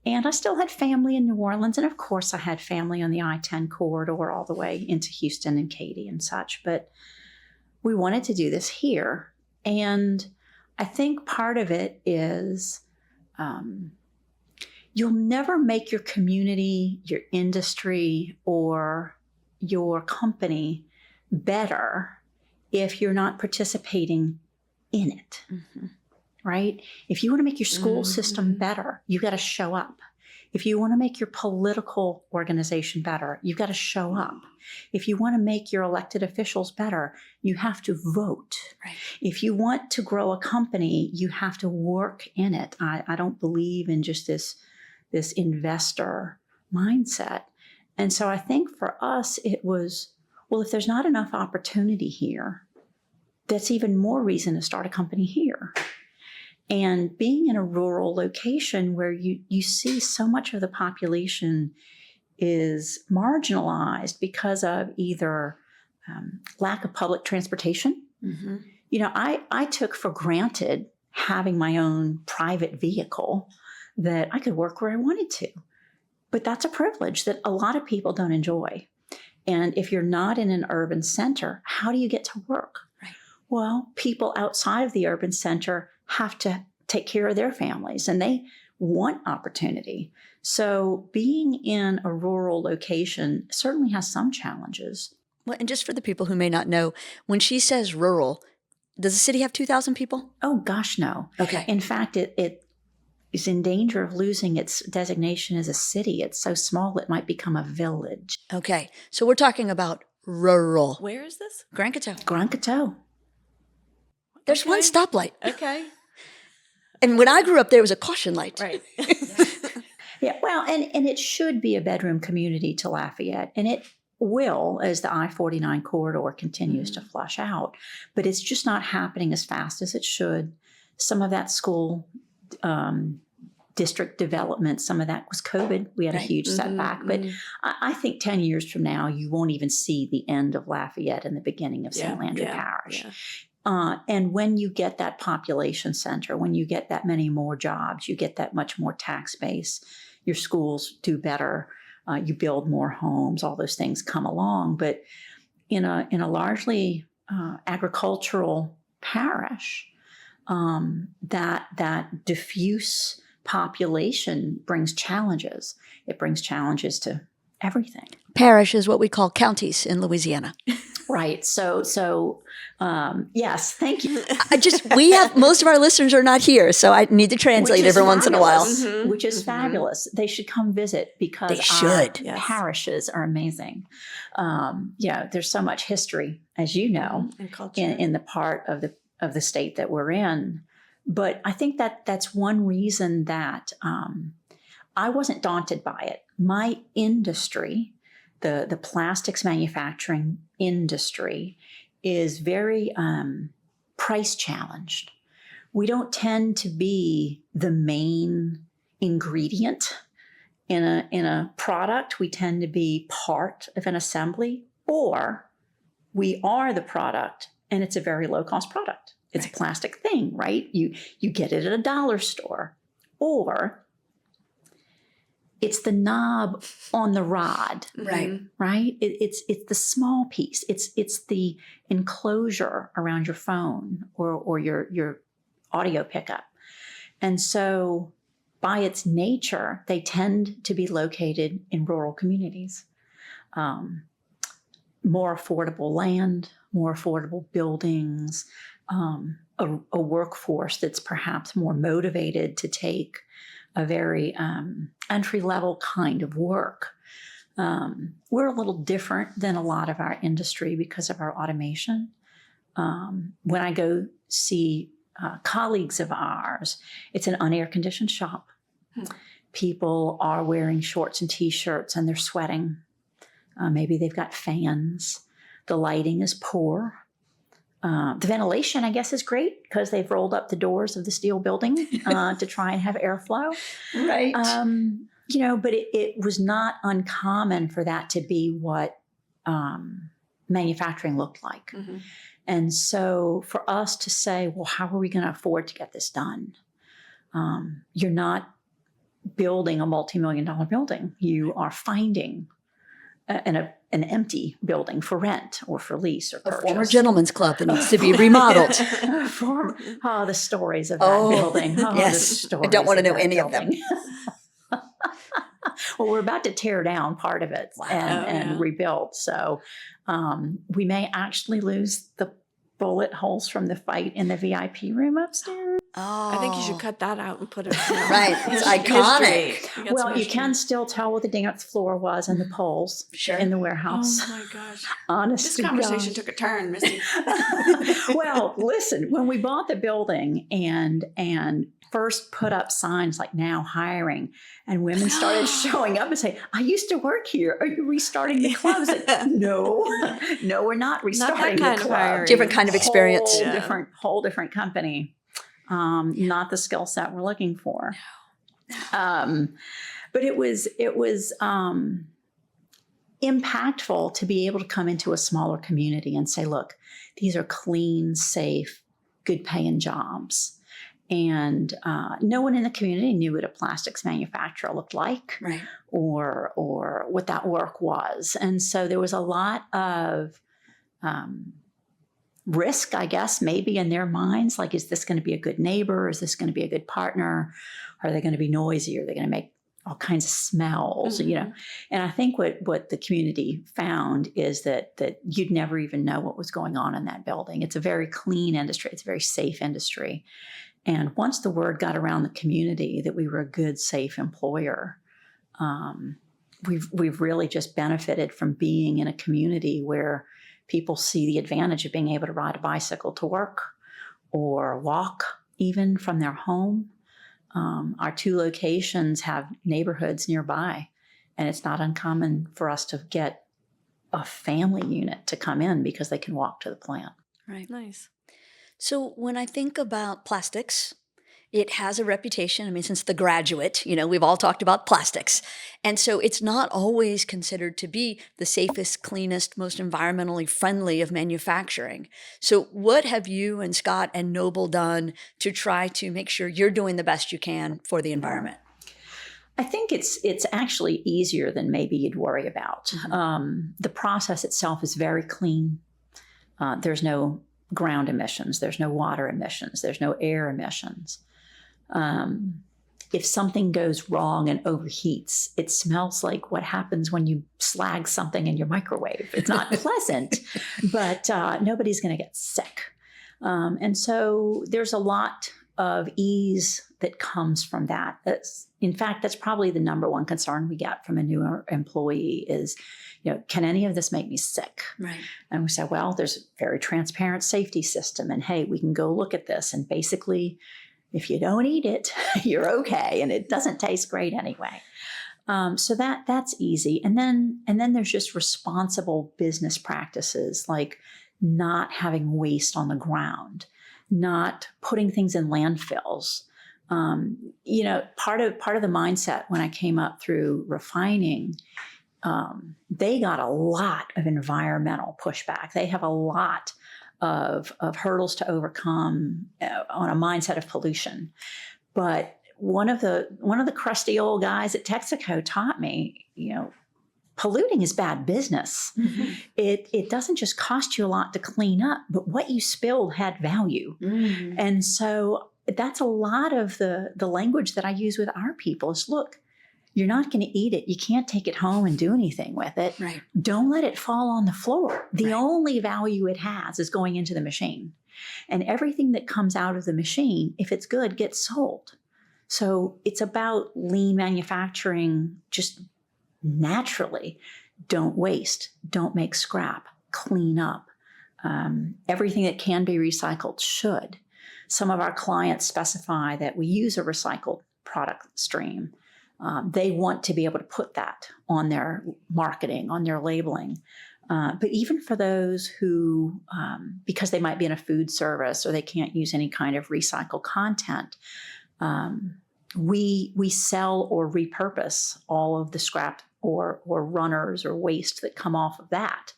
And I still had family in New Orleans. And of course, I had family on the I-10 corridor all the way into Houston and Katy and such. But we wanted to do this here. And I think part of it is you'll never make your community, your industry, or your company better if you're not participating in it. Right? If you want to make your school system better, you got to show up. If you want to make your political organization better, you've got to show up. If you want to make your elected officials better, you have to vote. Right. If you want to grow a company, you have to work in it. I don't believe in just this investor mindset. And so I think for us, it was, well, if there's not enough opportunity here, that's even more reason to start a company here. And being in a rural location where you see so much of the population is marginalized because of either lack of public transportation. Mm-hmm. You know, I took for granted having my own private vehicle that I could work where I wanted to. But that's a privilege that a lot of people don't enjoy. And if you're not in an urban center, how do you get to work? Right. Well, people outside of the urban center have to take care of their families, and they want opportunity. So being in a rural location certainly has some challenges. Well, and just for the people who may not know, when she says rural, does the city have 2,000 people? Oh, gosh, no. Okay. In fact, it is in danger of losing its designation as a city. It's so small it might become a village. Okay. So we're talking about rural. Where is this? Grand Coteau. Grand Coteau. There's one Okay. stoplight. Okay. And when I grew up, there was a caution light. Right. Yeah, well, and it should be a bedroom community to Lafayette, and it will as the I-49 corridor continues to flush out, but it's just not happening as fast as it should. Some of that school district development, some of that was COVID. We had a huge setback, but I think 10 years from now, you won't even see the end of Lafayette and the beginning of St. Landry Parish. Yeah. And when you get that population center, when you get that many more jobs, you get that much more tax base, your schools do better, you build more homes, all those things come along. But in a largely agricultural parish, that diffuse population brings challenges. It brings challenges to everything. Parish is what we call counties in Louisiana. Right. So yes, thank you. We have, most of our listeners are not here, so I need to translate every once in a while. Which is fabulous. They should come visit because They should. our parishes are amazing. There's so much history, as you know, And culture. in the part of the state that we're in. But I think that's one reason that I wasn't daunted by it. My industry, the plastics manufacturing industry, is very price challenged. We don't tend to be the main ingredient in a product. We tend to be part of an assembly, or we are the product and it's a very low cost product. It's a plastic thing, right? You get it at a dollar store, or it's the knob on the rod, Right. right? It's the small piece. It's the enclosure around your phone or your audio pickup. And so by its nature, they tend to be located in rural communities. More affordable land, more affordable buildings, a workforce that's perhaps more motivated to take a very entry-level kind of work. We're a little different than a lot of our industry because of our automation. When I go see colleagues of ours, it's an unair-conditioned shop. People are wearing shorts and T-shirts and they're sweating. Maybe they've got fans. The lighting is poor. The ventilation, I guess, is great because they've rolled up the doors of the steel building to try and have airflow. Right. But it was not uncommon for that to be what manufacturing looked like. And so for us to say, well, how are we going to afford to get this done? You're not building a multi-million-dollar building. You are finding an empty building for rent or for lease or purchase. A former gentleman's club that needs to be remodeled. The stories of that building. Yes. I don't want to know any of them. Well, we're about to tear down part of it and rebuild. So we may actually lose the bullet holes from the fight in the VIP room upstairs. Oh. I think you should cut that out and put it Right. It's iconic. Well, you can still tell what the dance floor was and the poles in the warehouse. Oh my gosh. Honest This conversation took a turn, Missy. Well, listen, when we bought the building and first put up signs like now hiring, and women started showing up and saying, I used to work here. Are you restarting the club? I said, no, we're not restarting the club. Different kind of experience. Whole different company. Not the skill set we're looking for. But it was impactful to be able to come into a smaller community and say, look, these are clean, safe, good paying jobs. And no one in the community knew what a plastics manufacturer looked like, Right. or what that work was. And so there was a lot of risk, I guess, maybe in their minds, like, is this going to be a good neighbor? Is this going to be a good partner? Are they going to be noisy? Are they going to make all kinds of smells? Mm-hmm. You know, and I think what the community found is that you'd never even know what was going on in that building. It's a very clean industry. It's a very safe industry. And once the word got around the community that we were a good, safe employer, we've really just benefited from being in a community where people see the advantage of being able to ride a bicycle to work or walk even from their home. Our 2 locations have neighborhoods nearby, and it's not uncommon for us to get a family unit to come in because they can walk to the plant. Right. Nice. So when I think about plastics, it has a reputation. I mean, since The Graduate, we've all talked about plastics. And so it's not always considered to be the safest, cleanest, most environmentally friendly of manufacturing. So what have you and Scott and Noble done to try to make sure you're doing the best you can for the environment? I think it's actually easier than maybe you'd worry about. The process itself is very clean. There's no ground emissions. There's no water emissions. There's no air emissions. If something goes wrong and overheats, it smells like what happens when you slag something in your microwave. It's not pleasant, but nobody's going to get sick. And so there's a lot of ease that comes from that. In fact, that's probably the number one concern we get from a new employee is, can any of this make me sick? Right. And we say, well, there's a very transparent safety system, and hey, we can go look at this. And basically, if you don't eat it, you're okay, and it doesn't taste great anyway. So that's easy. And then there's just responsible business practices, like not having waste on the ground, not putting things in landfills. Part of the mindset when I came up through refining, they got a lot of environmental pushback. They have a lot of hurdles to overcome on a mindset of pollution. But one of the crusty old guys at Texaco taught me, polluting is bad business. Mm-hmm. It doesn't just cost you a lot to clean up, but what you spilled had value. Mm-hmm. And so that's a lot of the language that I use with our people is, look, you're not going to eat it. You can't take it home and do anything with it. Right. Don't let it fall on the floor. The only value it has is going into the machine. And everything that comes out of the machine, if it's good, gets sold. So it's about lean manufacturing just naturally. Don't waste. Don't make scrap. Clean up. Everything that can be recycled should. Some of our clients specify that we use a recycled product stream. They want to be able to put that on their marketing, on their labeling. But even for those who, because they might be in a food service or they can't use any kind of recycled content, we sell or repurpose all of the scrap or runners or waste that come off of that.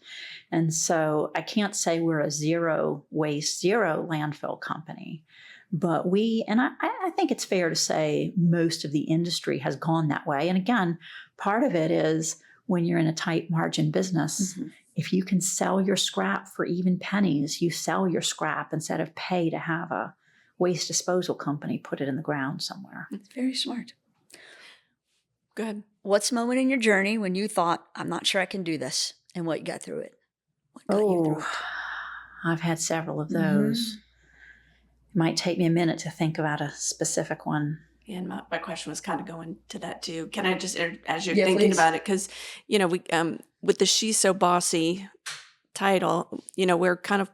And so I can't say we're a zero waste, zero landfill company. But I think it's fair to say most of the industry has gone that way. And again, part of it is when you're in a tight margin business, mm-hmm. if you can sell your scrap for even pennies, you sell your scrap instead of pay to have a waste disposal company put it in the ground somewhere. It's very smart. Good. What's the moment in your journey when you thought, I'm not sure I can do this, and what got you through it? I've had several of those. Mm-hmm. It might take me a minute to think about a specific one. Yeah, and my question was kind of going to that too. Can I just, as you're thinking please. About it, because, we, with the She's So Bossy title, we're kind of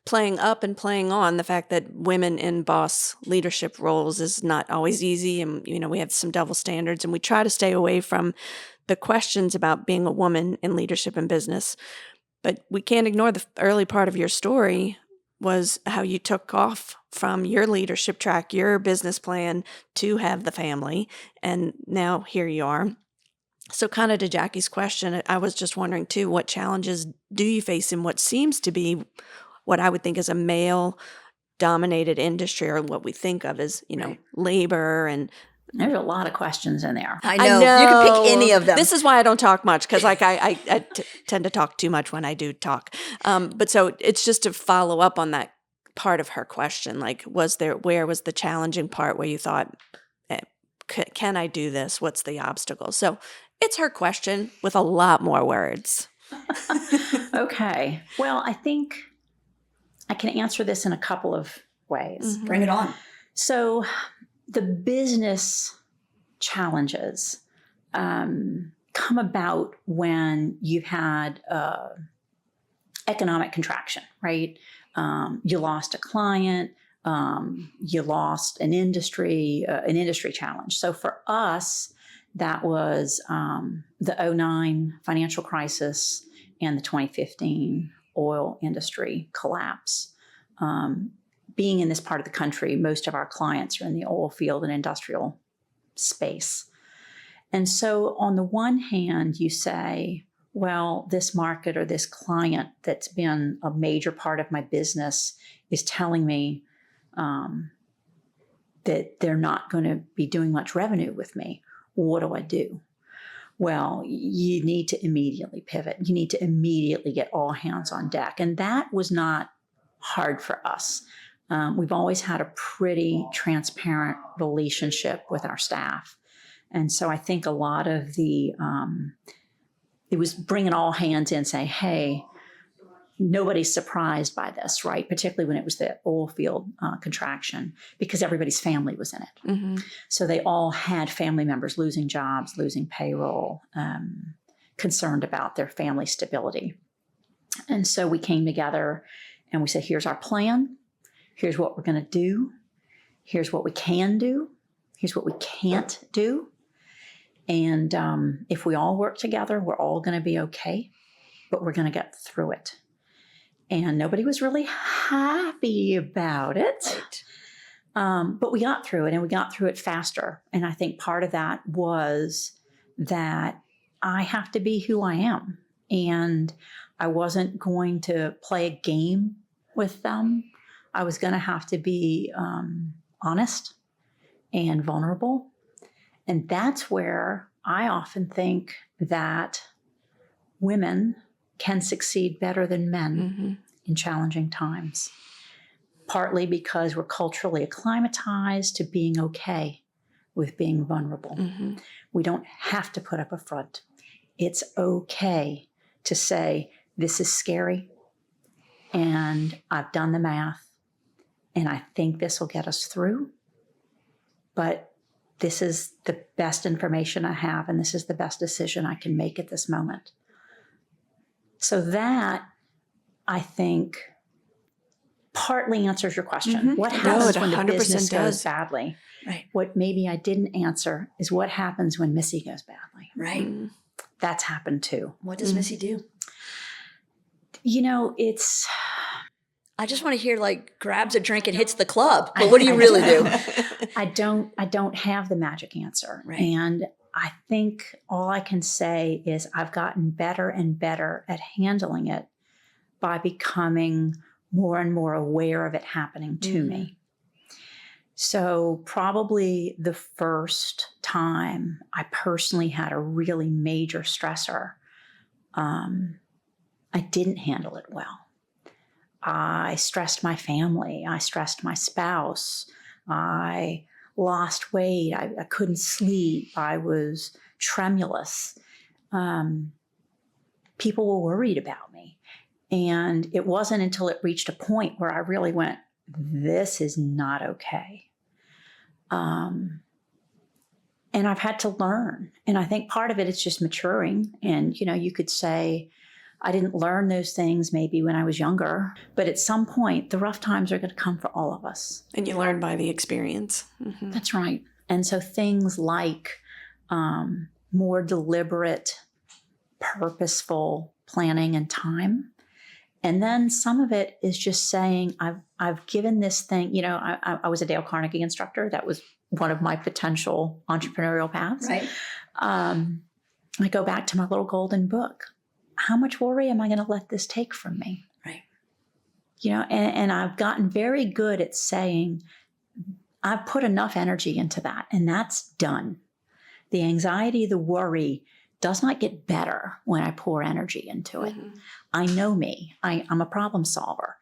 playing up and playing on the fact that women in boss leadership roles is not always easy. And, we have some double standards, and we try to stay away from the questions about being a woman in leadership and business. But we can't ignore the early part of your story was how you took off from your leadership track, your business plan to have the family. And now here you are. So kind of to Jackie's question, I was just wondering too, what challenges do you face in what seems to be what I would think is a male dominated industry, or what we think of as, Right. labor and There's a lot of questions in there. I know. You can pick any of them. This is why I don't talk much, because I tend to talk too much when I do talk. But so it's just to follow up on that part of her question. Like, where was the challenging part where you thought, can I do this? What's the obstacle? So it's her question with a lot more words. Okay. Well, I think I can answer this in a couple of ways. Bring it on. So the business challenges come about when you've had economic contraction, right? You lost a client, you lost an industry challenge. So for us, that was the 2009 financial crisis and the 2015 oil industry collapse. Being in this part of the country, most of our clients are in the oil field and industrial space. And so on the one hand, you say, well, this market or this client that's been a major part of my business is telling me that they're not going to be doing much revenue with me. What do I do? Well, you need to immediately pivot. You need to immediately get all hands on deck. And that was not hard for us. We've always had a pretty transparent relationship with our staff. And so I think a lot of it was bringing all hands in, saying, hey, nobody's surprised by this, right? Particularly when it was the oil field contraction, because everybody's family was in it. Mm-hmm. So they all had family members losing jobs, losing payroll, concerned about their family stability. And so we came together and we said, here's our plan. Here's what we're going to do. Here's what we can do. Here's what we can't do. And if we all work together, we're all going to be okay, but we're going to get through it. And nobody was really happy about it. Right. But we got through it, and we got through it faster. And I think part of that was that I have to be who I am. And I wasn't going to play a game with them. I was going to have to be honest and vulnerable. And that's where I often think that women can succeed better than men in challenging times, partly because we're culturally acclimatized to being okay with being vulnerable. Mm-hmm. We don't have to put up a front. It's okay to say, this is scary, and I've done the math, and I think this will get us through, but this is the best information I have, and this is the best decision I can make at this moment. So that, I think, partly answers your question. Mm-hmm. What happens when the 100% business goes does. badly? Right. What maybe I didn't answer is what happens when Missy goes badly. Right. Mm-hmm. That's happened too. What does Missy do? It's... I just want to hear grabs a drink and hits the club. But what do you really do? I don't have the magic answer. Right. And I think all I can say is I've gotten better and better at handling it by becoming more and more aware of it happening to me. So probably the first time I personally had a really major stressor, I didn't handle it well. I stressed my family. I stressed my spouse. I lost weight. I couldn't sleep. I was tremulous. People were worried about me. And it wasn't until it reached a point where I really went, this is not okay. And I've had to learn. And I think part of it is just maturing. And, you could say, I didn't learn those things maybe when I was younger, but at some point, the rough times are going to come for all of us. And you learn by the experience. Mm-hmm. That's right. And so things like more deliberate, purposeful planning and time. And then some of it is just saying, I've given this thing, I was a Dale Carnegie instructor. That was one of my potential entrepreneurial paths. Right. I go back to my little golden book. How much worry am I going to let this take from me? Right. And I've gotten very good at saying, I've put enough energy into that, and that's done. The anxiety, the worry does not get better when I pour energy into it. Mm-hmm. I know me. I'm a problem solver.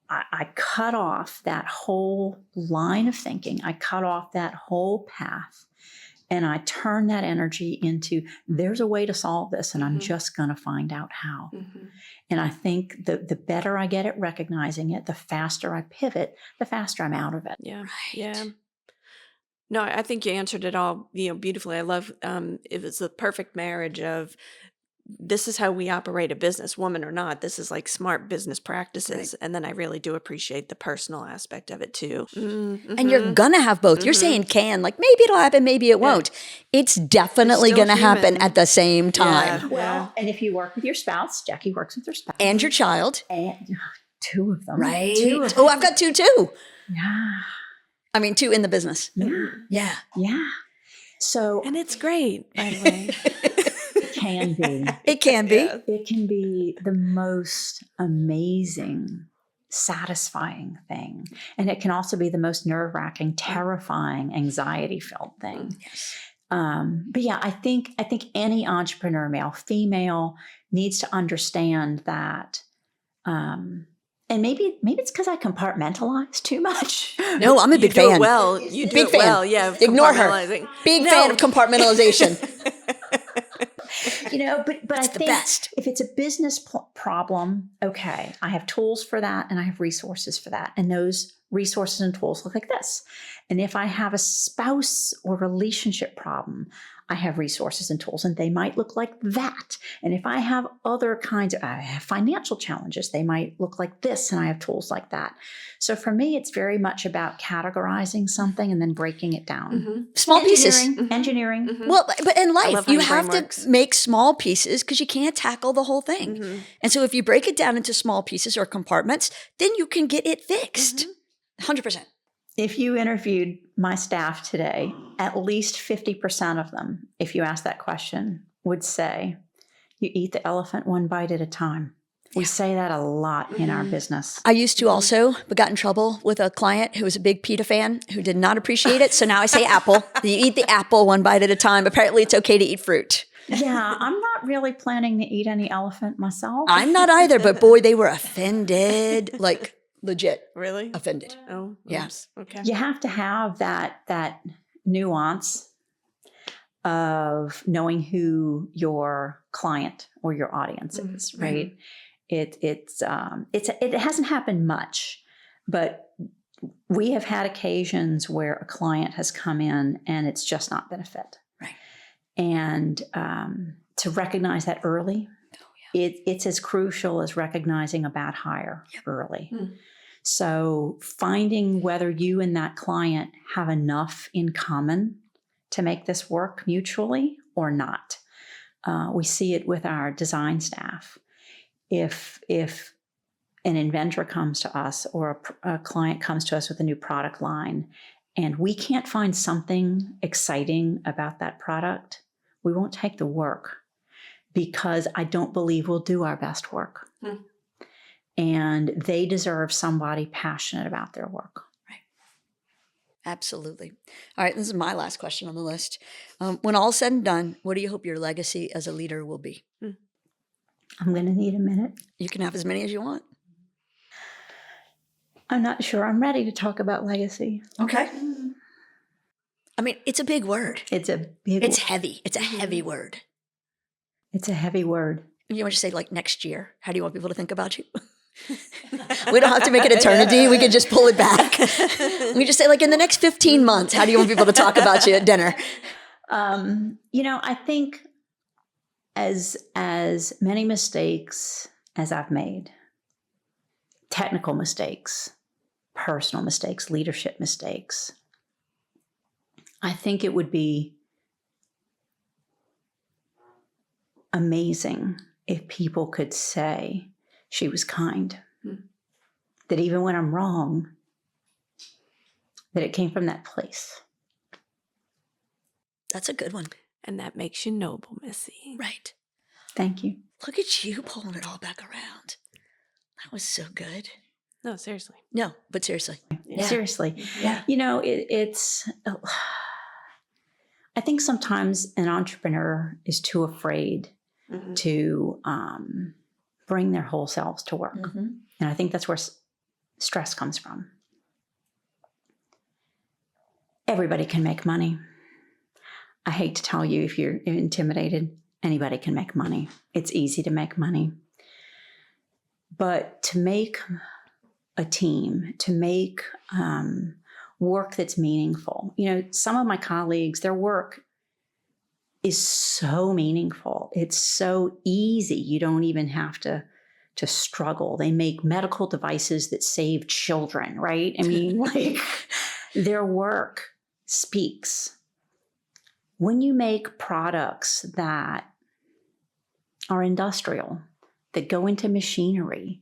I cut off that whole line of thinking. I cut off that whole path, and I turn that energy into, there's a way to solve this, and I'm just going to find out how. Mm-hmm. And I think the better I get at recognizing it, the faster I pivot, the faster I'm out of it. Yeah. Right. Yeah. No, I think you answered it all, beautifully. I love, it was the perfect marriage of, this is how we operate a business, woman or not. This is like smart business practices. And then I really do appreciate the personal aspect of it too. Mm-hmm. And you're going to have both. You're saying can, like maybe it'll happen, maybe it won't. It's definitely still going to happen human. at the same time. Yeah. Well, and if you work with your spouse, Jackie works with her spouse. And your child. And two of them. Right. Two of Oh, I've got two too. Yeah. I mean, two in the business. Yeah. Yeah. Yeah. So And it's great, by the way. it can be. It can be. Yeah. It can be the most amazing, satisfying thing. And it can also be the most nerve-wracking, terrifying, anxiety-filled thing. Yes. But yeah, I think any entrepreneur, male, female, needs to understand that. And maybe it's because I compartmentalize too much. No, I'm a big You do fan. it well. You do Big it fan. well. Yeah. Ignore her. compartmentalizing. Big No. fan of compartmentalization. But I the think best. if it's a business problem, okay, I have tools for that and I have resources for that. And those resources and tools look like this. And if I have a spouse or relationship problem, I have resources and tools and they might look like that. And if I have other kinds of, I have financial challenges, they might look like this and I have tools like that. So for me, it's very much about categorizing something and then breaking it down. Mm-hmm. Small pieces. Engineering. Mhm. Well, but in life, love how you your brain have works. to make small pieces because you can't tackle the whole thing. Mhm. And so if you break it down into small pieces or compartments, then you can get it fixed. 100%. If you interviewed my staff today, at least 50% of them, if you ask that question, would say, you eat the elephant one bite at a time. We say that a lot in our business. I used to also, but got in trouble with a client who was a big PETA fan who did not appreciate it. So now I say apple. You eat the apple one bite at a time. Apparently it's okay to eat fruit. Yeah, I'm not really planning to eat any elephant myself. I'm not either, but boy, they were offended, like legit Really? offended. Oh, Yeah. oops. Okay. You have to have that nuance of knowing who your client or your audience is, right? It hasn't happened much, but we have had occasions where a client has come in and it's just not been a fit. Right. And to recognize that early, it's as crucial as recognizing a bad hire early. Mm. So finding whether you and that client have enough in common to make this work mutually or not. We see it with our design staff. If an inventor comes to us or a client comes to us with a new product line and we can't find something exciting about that product, we won't take the work because I don't believe we'll do our best work. Hmm. And they deserve somebody passionate about their work. Absolutely. All right, this is my last question on the list. When all's said and done, what do you hope your legacy as a leader will be? I'm going to need a minute. You can have as many as you want. I'm not sure I'm ready to talk about legacy. Okay. I mean, it's a big word. It's a big It's heavy. It's a heavy word. It's a heavy word. You want to say like next year? How do you want people to think about you? We don't have to make it eternity. We can just pull it back. We just say like in the next 15 months, how do you want people to talk about you at dinner? I think as many mistakes as I've made, technical mistakes, personal mistakes, leadership mistakes, I think it would be amazing if people could say she was kind. That even when I'm wrong, that it came from that place. That's a good one. And that makes you noble, Missy. Right. Thank you. Look at you pulling it all back around. That was so good. No, seriously. No, but seriously. Yeah. Seriously. Yeah. You know, it's, I think sometimes an entrepreneur is too afraid to bring their whole selves to work. Mm-hmm. And I think that's where stress comes from. Everybody can make money. I hate to tell you, if you're intimidated, anybody can make money. It's easy to make money. But to make a team, to make work that's meaningful. You know, some of my colleagues, their work is so meaningful. It's so easy. You don't even have to struggle. They make medical devices that save children, right? I mean, like, their work speaks. When you make products that are industrial, that go into machinery,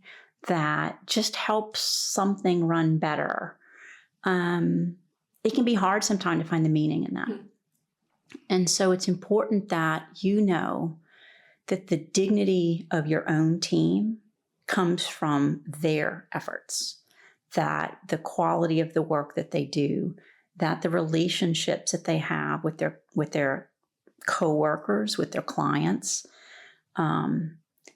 that just helps something run better, it can be hard sometimes to find the meaning in that. And so it's important that you know that the dignity of your own team comes from their efforts, that the quality of the work that they do, that the relationships that they have with their coworkers, with their clients,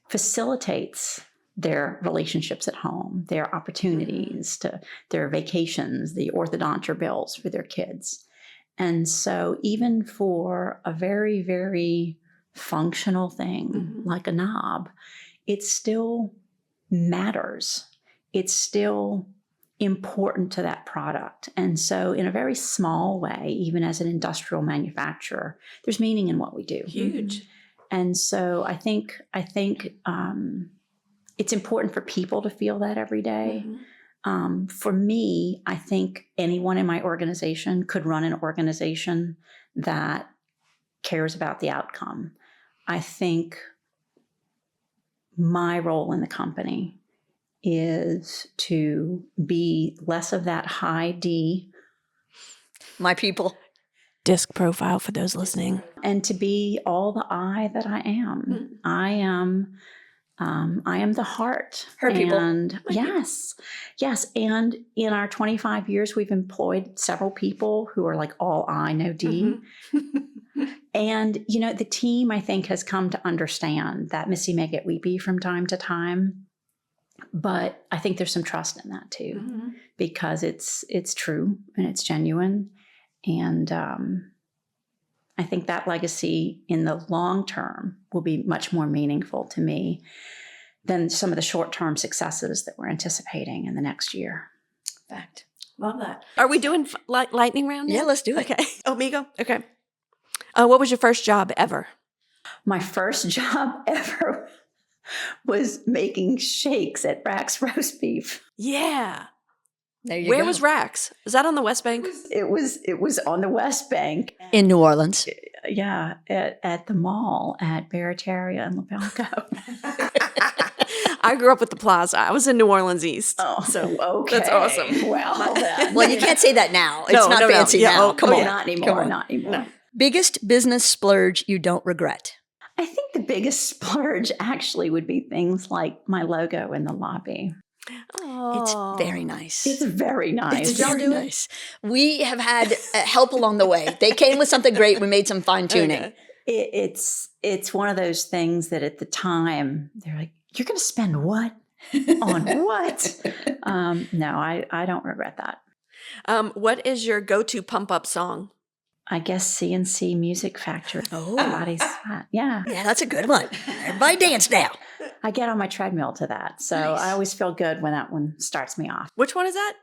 facilitates their relationships at home, their opportunities, to their vacations, the orthodontia bills for their kids. And so even for a very, very functional thing like a knob, it still matters. It's still important to that product. And so in a very small way, even as an industrial manufacturer, there's meaning in what we do. Huge. And so I think it's important for people to feel that every day. For me, I think anyone in my organization could run an organization that cares about the outcome. I think my role in the company is to be less of that high D. My people. Disc profile for those listening. And to be all the I that I am. I am the heart. Her people. And yes. And in our 25 years, we've employed several people who are like all I, no D. And, you know, the team, I think, has come to understand that Missy may get weepy from time to time, but I think there's some trust in that too, because it's true and it's genuine. And I think that legacy in the long term will be much more meaningful to me than some of the short-term successes that we're anticipating in the next year. Fact. Love that. Are we doing lightning round now? Yeah, let's do it. Okay. Oh, me go? Okay. What was your first job ever? My first job ever was making shakes at Rack's Roast Beef. Yeah. There you Where go. was Rack's? Is that on the West Bank? It was on the West Bank. In New Orleans. Yeah, at the mall at Barataria and Lapalco. I grew up with the Plaza. I was in New Orleans East. Oh, so okay. that's awesome. Well, then. Well, you can't say that now. It's No, not no, no. fancy Yeah, now. oh, Come on. Not anymore. Come on. Not anymore. No. Biggest business splurge you don't regret? I think the biggest splurge actually would be things like my logo in the lobby. It's very nice. It's very nice. It's very nice. We have had help along the way. They came with something great. We made some fine tuning. Okay. It's one of those things that at the time they're like, "You're going to spend what on what?" No, I don't regret that. What is your go-to pump-up song? I guess CNC Music Factory. Oh. Body's Fat. Yeah. Yeah, that's a good one. Everybody dance now. I get on my treadmill to that. So Nice. I always feel good when that one starts me off. Which one is that?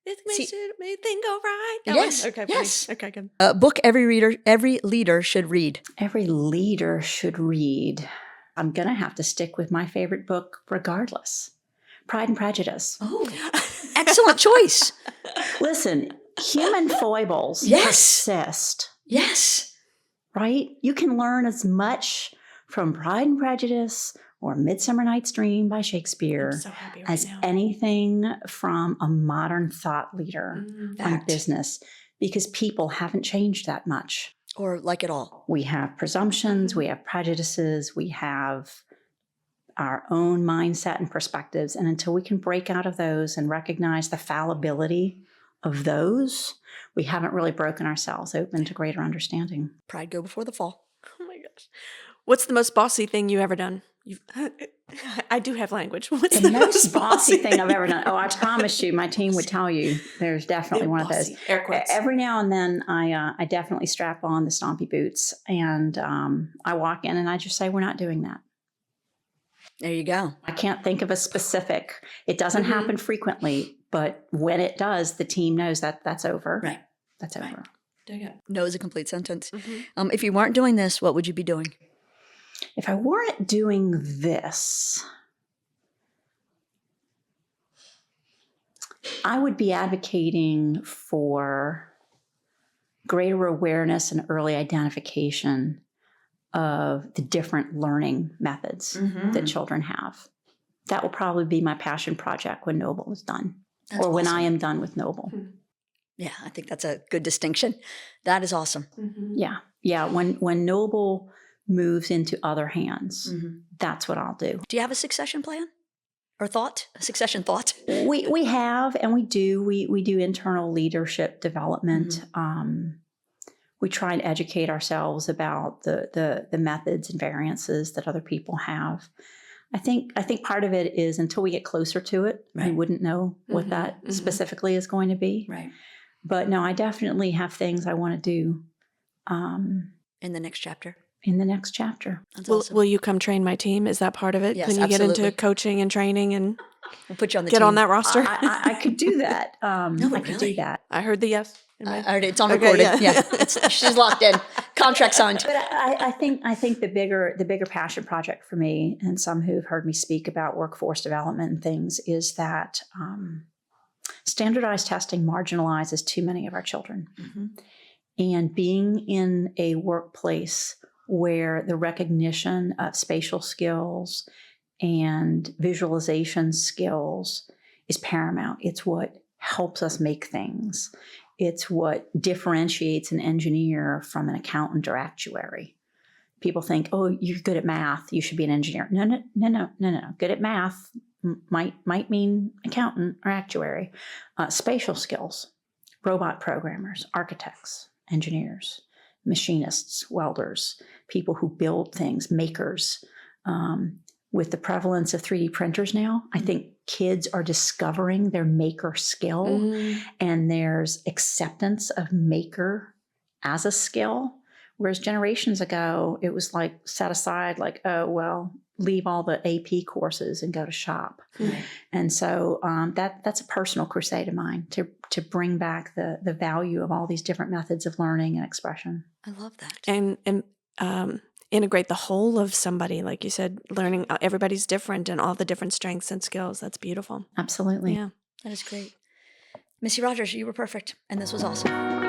It See- makes everything go right. That Yes, one? Okay. yes. Funny. Okay. Good. Book every leader should read. Every leader should read. I'm going to have to stick with my favorite book regardless. Pride and Prejudice. Oh, excellent choice. Listen, human foibles Yes. persist, Yes. right? You can learn as much from Pride and Prejudice or Midsummer Night's Dream by Shakespeare I'm so happy right as now. anything from a modern thought leader on Fact. business, because people haven't changed that much. Or like it all? We have presumptions, we have prejudices, we have our own mindset and perspectives. And until we can break out of those and recognize the fallibility of those, we haven't really broken ourselves open to greater understanding. Pride go before the fall. Oh my gosh. What's the most bossy thing you've ever done? I do have language. What's The most bossy thing I've ever done. Oh, I promise you, my team would tell you there's definitely one of those. Air quotes. Every now and then I definitely strap on the stompy boots and I walk in and I just say, we're not doing that. There you go. I can't think of a specific. It doesn't happen frequently, but when it does, the team knows that that's over. Right. That's over. No is a complete sentence. If you weren't doing this, what would you be doing? If I weren't doing this, I would be advocating for greater awareness and early identification of the different learning methods that children have. That will probably be my passion project when Noble is done, That's when awesome. I am done with Noble. Yeah, I think that's a good distinction. That is awesome. Yeah. When Noble moves into other hands, that's what I'll do. Do you have a succession plan or thought? A succession thought? We have, and we do. We do internal leadership development. We try and educate ourselves about the methods and variances that other people have. I think part of it is until we get closer to it, we wouldn't know what that specifically is going to be. Right. But no, I definitely have things I want to do In the next chapter. in the next chapter. That's awesome. Will you come train my team? Is that part of it? Yes, Can you get absolutely. into coaching and training and We'll put you on the get team. on that roster? I could do that. I could really? do that. I heard the yes. It's on Okay, recorded. yeah. She's locked in. Contract signed. But I think the bigger passion project for me, and some who've heard me speak about workforce development and things, is that standardized testing marginalizes too many of our children. And being in a workplace where the recognition of spatial skills and visualization skills is paramount. It's what helps us make things. It's what differentiates an engineer from an accountant or actuary. People think, oh, you're good at math, you should be an engineer. No. Good at math might mean accountant or actuary. Spatial skills, robot programmers, architects, engineers, machinists, welders, people who build things, makers. With the prevalence of 3D printers now, I think kids are discovering their maker skill, and there's acceptance of maker as a skill. Whereas generations ago, it was like set aside, like, oh, well, leave all the AP courses and go to shop. And so that's a personal crusade of mine to bring back the value of all these different methods of learning and expression. I love that. And integrate the whole of somebody, like you said, learning everybody's different and all the different strengths and skills. That's beautiful. Absolutely. Yeah. That is great. Missy Rogers, you were perfect. And this was awesome.